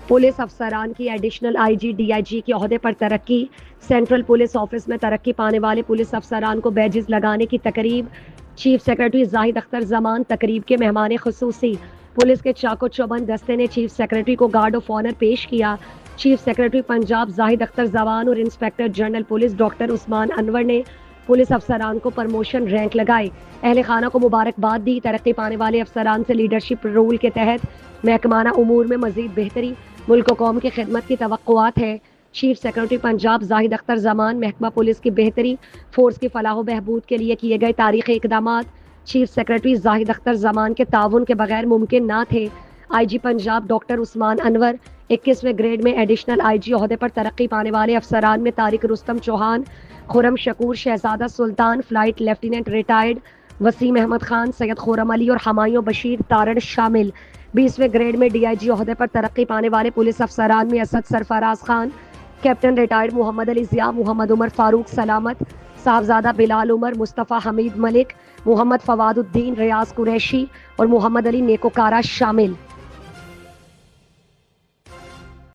Police अफसरान की additional IG DIG के ओहदे पर तरक्की। सेंट्रल पुलिस ऑफिस में तरक्की पाने वाले पुलिस अफसरान को बैजेस लगाने की तकरीब। चीफ सेक्रेटरी जाहिद अख्तर जमान तकरीब के मेहमान खुसूसी। पुलिस के चाको चौबंद दस्ते ने चीफ सेक्रेटरी को गार्ड ऑफ ऑनर पेश किया। चीफ सेक्रेटरी पंजाब जाहिद अख्तर जमान और inspector general police doctor Usman Anwar ने पुलिस अफसरान को प्रमोशन रैंक लगाए। अहल खाना को मुबारकबाद दी। तरक्की पाने वाले अफसरान से लीडरशिप रूल के तहत महकमाना उमूर में मजीद बेहतरी, मुल्क व कौम की खिदमत की तवक्कुआत है। चीफ सेक्रेटरी पंजाब जाहिद अख्तर जमान महकमा पुलिस की बेहतरी, फोर्स की फलाह बहबूद के लिए किए गए तारीखी इकदामात चीफ सेक्रेटरी जाहिद अख्तर जमान के ताउन के बगैर मुमकिन ना थे। आईजी पंजाब डॉक्टर उस्मान अनवर 21वें ग्रेड में एडिशनल आईजी ओहदे पर तरक्की पाने वाले अफसरान में Tariq Rustam Chauhan, Khurram Shakoor, Shahzada Sultan, flight lieutenant retired Waseem Ahmed Khan, Syed Khurram Ali और हमायूं बशीर तारड़ शामिल। 20वें ग्रेड में डीआईजी ओहदे पर तरक्की पाने वाले पुलिस अफसरान में असद सरफराज खान, कैप्टन रिटायर्ड मोहम्मद अली जिया, मोहम्मद उमर फारूक सलामत, साहबजादा बिलाल उमर, मुस्तफ़ा हमीद मलिक, मोहम्मद फवादुद्दीन, रियाज कुरैशी और मोहम्मद अली नेकोकारा शामिल।